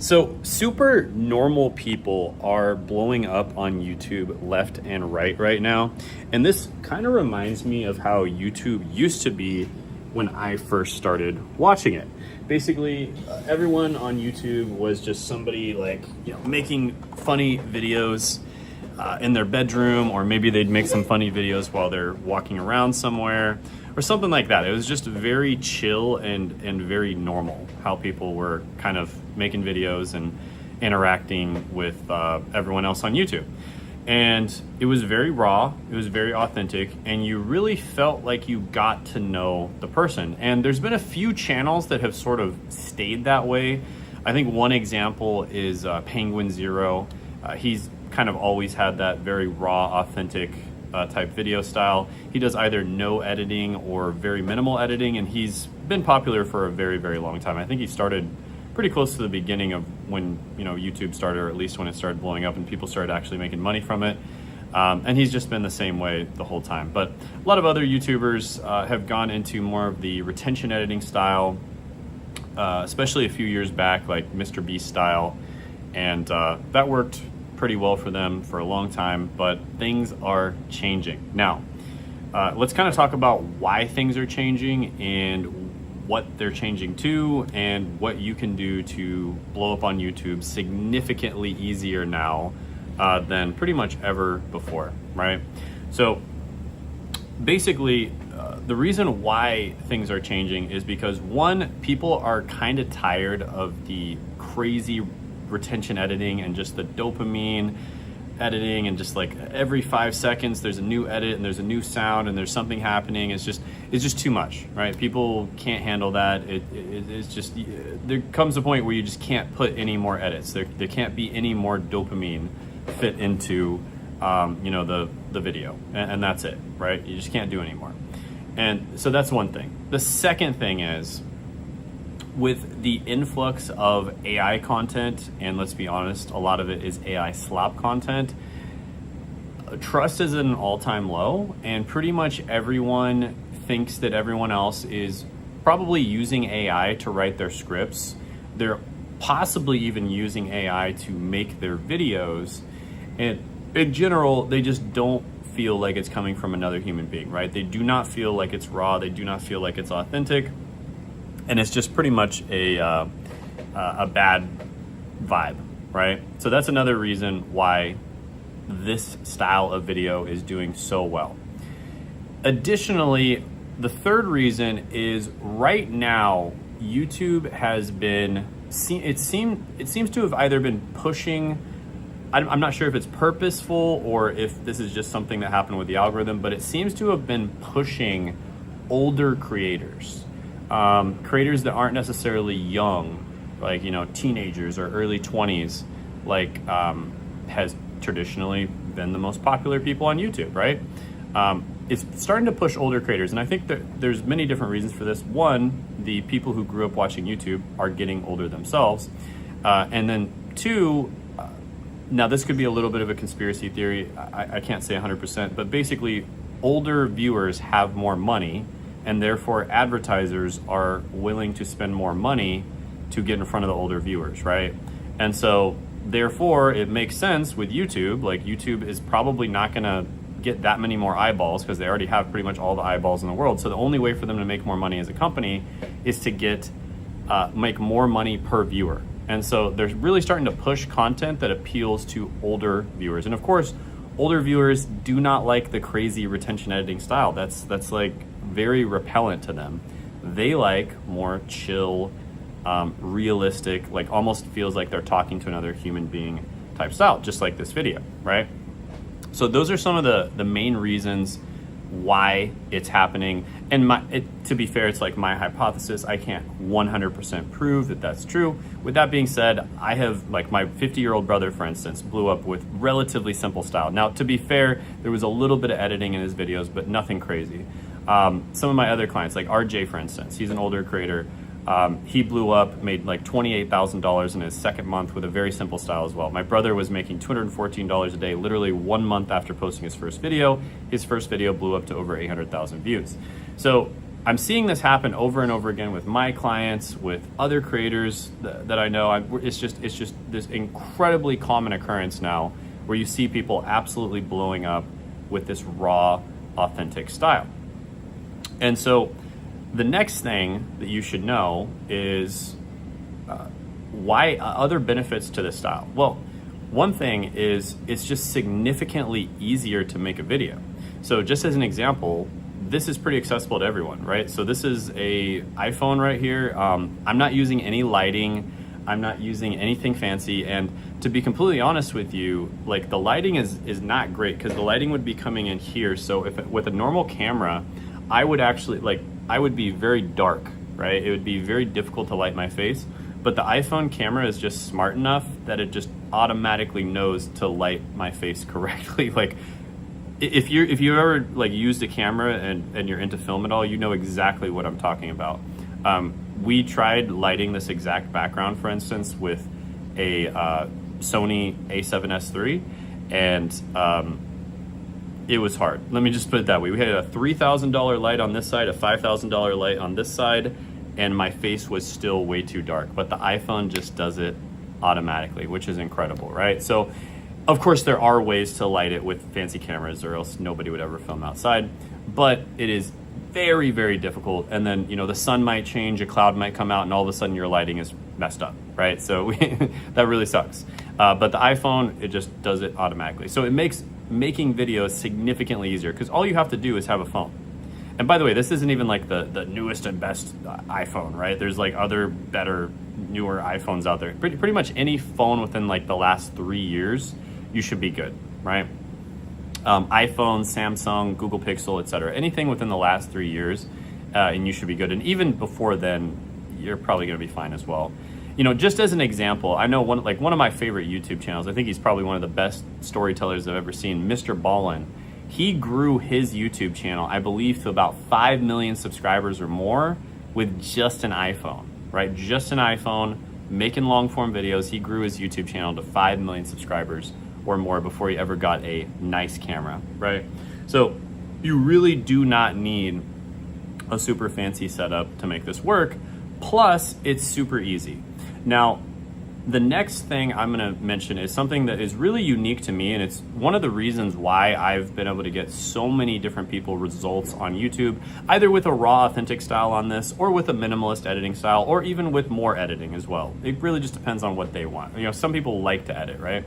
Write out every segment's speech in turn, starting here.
So super normal people are blowing up on YouTube left and right now. And this kind of reminds me of how YouTube used to be when I first started watching it. Basically, everyone on YouTube was just somebody making funny videos in their bedroom, or maybe they'd make some funny videos while they're walking around somewhere or something like that. It was just very chill and very normal how people were kind of making videos and interacting with everyone else on YouTube. And it was very raw, it was very authentic, and you really felt like you got to know the person. And there's been a few channels that have sort of stayed that way. I think one example is Penguin Zero. He's kind of always had that very raw, authentic type video style. He does either no editing or very minimal editing, and he's been popular for a very, very long time. I think he started pretty close to the beginning of when YouTube started, or at least when it started blowing up and people started actually making money from it. And he's just been the same way the whole time. But a lot of other YouTubers have gone into more of the retention editing style, especially a few years back, like Mr. Beast style. And that worked pretty well for them for a long time, but things are changing. Now, let's kind of talk about why things are changing and what they're changing to, and what you can do to blow up on YouTube significantly easier now than pretty much ever before, right? So basically, the reason why things are changing is because, one, people are kind of tired of the crazy retention editing and just the dopamine editing, and just like every 5 seconds there's a new edit and there's a new sound and there's something happening. It's just too much, right? People can't handle that. It's just, there comes a point where you just can't put any more edits. There can't be any more dopamine fit into the video, and that's it, right? You just can't do anymore. And so that's one thing. The second thing is, with the influx of AI content, and let's be honest, a lot of it is AI slop content, trust is at an all-time low, and pretty much everyone thinks that everyone else is probably using AI to write their scripts. They're possibly even using AI to make their videos, and in general, they just don't feel like it's coming from another human being, right? They do not feel like it's raw, they do not feel like it's authentic. And it's just pretty much a bad vibe, right? So that's another reason why this style of video is doing so well. Additionally, the third reason is, right now, YouTube has been, it seems to have either been pushing, I'm not sure if it's purposeful or if this is just something that happened with the algorithm, but it seems to have been pushing older creators. Creators that aren't necessarily young, like, teenagers or early 20s, has traditionally been the most popular people on YouTube, right? It's starting to push older creators, and I think that there's many different reasons for this. One, the people who grew up watching YouTube are getting older themselves. And then two, now this could be a little bit of a conspiracy theory, I can't say 100%, but basically older viewers have more money, and therefore advertisers are willing to spend more money to get in front of the older viewers, right? And so therefore it makes sense with YouTube, like YouTube is probably not gonna get that many more eyeballs because they already have pretty much all the eyeballs in the world. So the only way for them to make more money as a company is to make more money per viewer. And so they're really starting to push content that appeals to older viewers. And of course, older viewers do not like the crazy retention editing style. That's like very repellent to them. They like more chill, realistic, like almost feels like they're talking to another human being type style, just like this video, right? So those are some of the main reasons why it's happening. And to be fair, it's like my hypothesis. I can't 100% prove that that's true. With that being said, I have, like, my 50-year-old brother, for instance, blew up with relatively simple style. Now, to be fair, there was a little bit of editing in his videos, but nothing crazy. Some of my other clients, like RJ, for instance, he's an older creator. He blew up, made like $28,000 in his second month with a very simple style as well. My brother was making $214 a day, literally 1 month after posting his first video. His first video blew up to over 800,000 views. So I'm seeing this happen over and over again with my clients, with other creators that I know. It's just this incredibly common occurrence now where you see people absolutely blowing up with this raw, authentic style. And so the next thing that you should know is why other benefits to this style. Well, one thing is it's just significantly easier to make a video. So just as an example, this is pretty accessible to everyone, right? So this is a iPhone right here. I'm not using any lighting. I'm not using anything fancy. And to be completely honest with you, like the lighting is not great because the lighting would be coming in here. So with a normal camera, I would be very dark, right? It would be very difficult to light my face. But the iPhone camera is just smart enough that it just automatically knows to light my face correctly. Like if you ever like used a camera and you're into film at all, you know exactly what I'm talking about. We tried lighting this exact background, for instance, with a Sony a7S III, and it was hard. Let me just put it that way. We had a $3,000 light on this side, a $5,000 light on this side, and my face was still way too dark. But the iPhone just does it automatically, which is incredible, right? So, of course, there are ways to light it with fancy cameras, or else nobody would ever film outside. But it is very, very difficult. And then, the sun might change, a cloud might come out, and all of a sudden your lighting is messed up, right? So that really sucks. But the iPhone, it just does it automatically. So it makes making videos significantly easier because all you have to do is have a phone. And by the way, this isn't even like the newest and best iPhone, right? There's like other better, newer iPhones out there. Pretty much any phone within like the last 3 years, you should be good, right? iPhone, Samsung, Google Pixel, etc. Anything within the last 3 years, and you should be good. And even before then, you're probably going to be fine as well. Just as an example, I know one of my favorite YouTube channels. I think he's probably one of the best storytellers I've ever seen, Mr. Ballin. He grew his YouTube channel, I believe, to about 5 million subscribers or more with just an iPhone, right? Just an iPhone, making long form videos. He grew his YouTube channel to 5 million subscribers or more before he ever got a nice camera, right? So you really do not need a super fancy setup to make this work. Plus, it's super easy. Now, the next thing I'm gonna mention is something that is really unique to me, and it's one of the reasons why I've been able to get so many different people results on YouTube, either with a raw, authentic style on this, or with a minimalist editing style, or even with more editing as well. It really just depends on what they want. Some people like to edit, right?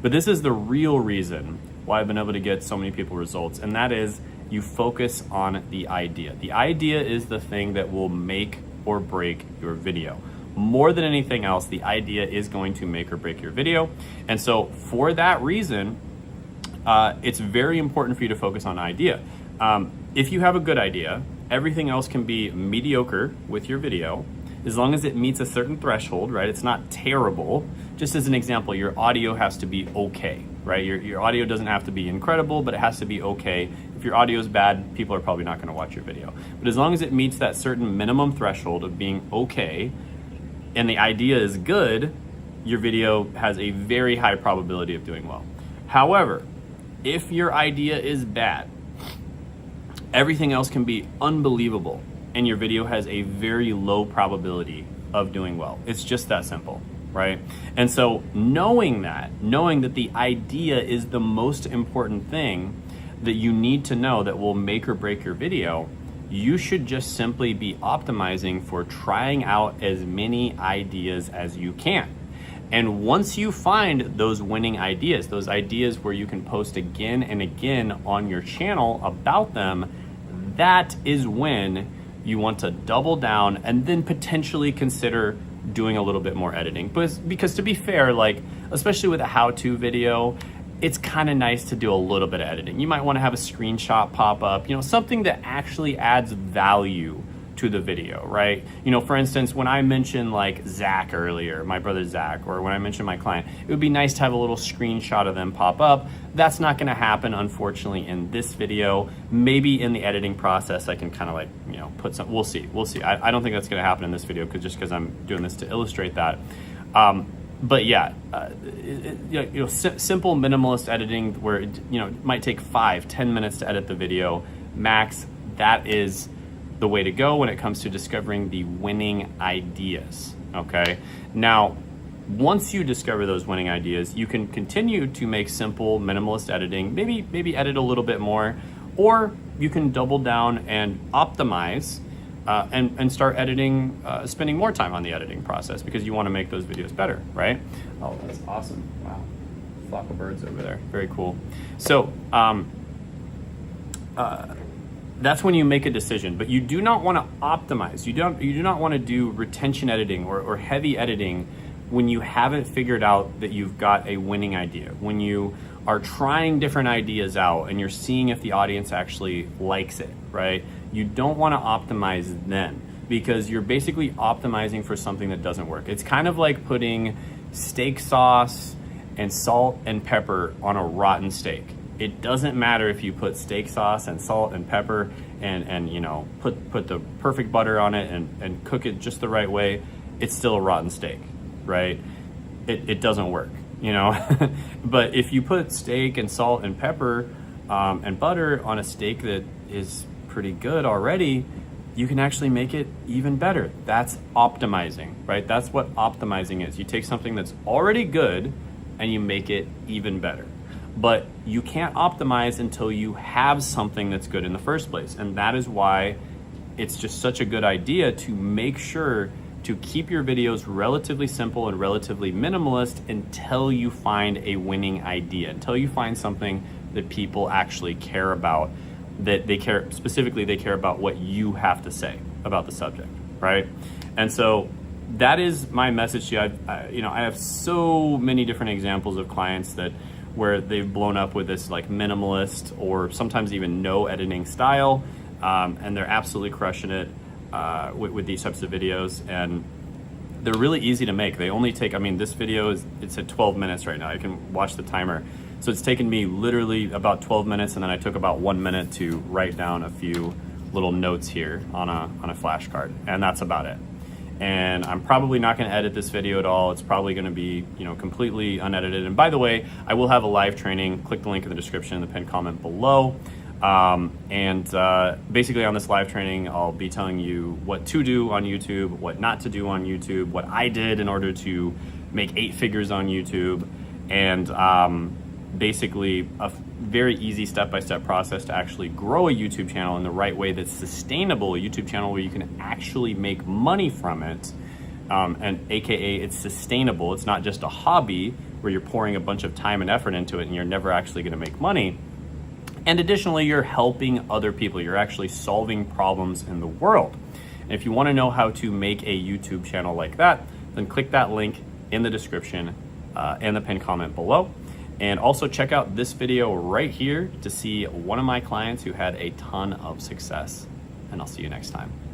But this is the real reason why I've been able to get so many people results, and that is you focus on the idea. The idea is the thing that will make or break your video. More than anything else, the idea is going to make or break your video. And so for that reason, it's very important for you to focus on idea. If you have a good idea, everything else can be mediocre with your video, as long as it meets a certain threshold, right? It's not terrible. Just as an example, your audio has to be okay, right? Your audio doesn't have to be incredible, but it has to be okay. If your audio is bad, people are probably not gonna watch your video. But as long as it meets that certain minimum threshold of being okay, and the idea is good, your video has a very high probability of doing well. However, if your idea is bad, everything else can be unbelievable, and your video has a very low probability of doing well. It's just that simple, right? And so knowing that the idea is the most important thing that you need to know that will make or break your video, you should just simply be optimizing for trying out as many ideas as you can. And once you find those winning ideas, those ideas where you can post again and again on your channel about them, that is when you want to double down and then potentially consider doing a little bit more editing. Because to be fair, like, especially with a how-to video, it's kind of nice to do a little bit of editing. You might want to have a screenshot pop up, something that actually adds value to the video, right? For instance, when I mentioned like Zach earlier, my brother Zach, or when I mentioned my client, it would be nice to have a little screenshot of them pop up. That's not gonna happen, unfortunately, in this video. Maybe in the editing process, I can kind of like, put some, we'll see. I don't think that's gonna happen in this video just because I'm doing this to illustrate that. But yeah, simple minimalist editing where it might take 5-10 minutes to edit the video max. That is the way to go when it comes to discovering the winning ideas, okay? Now, once you discover those winning ideas, you can continue to make simple minimalist editing, maybe edit a little bit more, or you can double down and optimize and start editing, spending more time on the editing process because you want to make those videos better, right? Oh, that's awesome. Wow. Flock of birds over there. Very cool. So that's when you make a decision, but you do not want to optimize. You do not want to do retention editing or heavy editing when you haven't figured out that you've got a winning idea. When you are trying different ideas out and you're seeing if the audience actually likes it, right? You don't want to optimize then because you're basically optimizing for something that doesn't work. It's kind of like putting steak sauce and salt and pepper on a rotten steak. It doesn't matter if you put steak sauce and salt and pepper and you know, put the perfect butter on it and cook it just the right way. It's still a rotten steak, right? It doesn't work, you know? But if you put steak and salt and pepper and butter on a steak that is pretty good already, you can actually make it even better. That's optimizing, right? That's what optimizing is. You take something that's already good and you make it even better. But you can't optimize until you have something that's good in the first place. And that is why it's just such a good idea to make sure to keep your videos relatively simple and relatively minimalist until you find a winning idea, until you find something that people actually care about, that they care about what you have to say about the subject, right? And so that is my message to you. I have so many different examples of clients where they've blown up with this like minimalist or sometimes even no editing style, and they're absolutely crushing it with these types of videos, and they're really easy to make. They only take, this video it's at 12 minutes right now. You can watch the timer. So it's taken me literally about 12 minutes, and then I took about 1 minute to write down a few little notes here on a flashcard, and that's about it. And I'm probably not going to edit this video at all. It's probably going to be, completely unedited. And by the way, I will have a live training. Click the link in the description in the pinned comment below. Basically on this live training, I'll be telling you what to do on YouTube, what not to do on YouTube, what I did in order to make 8 figures on YouTube, and basically a very easy step-by-step process to actually grow a YouTube channel in the right way that's sustainable, a YouTube channel where you can actually make money from it, and AKA it's sustainable. It's not just a hobby where you're pouring a bunch of time and effort into it and you're never actually going to make money. And additionally, you're helping other people. You're actually solving problems in the world. And if you want to know how to make a YouTube channel like that, then click that link in the description and the pinned comment below. And also check out this video right here to see one of my clients who had a ton of success. And I'll see you next time.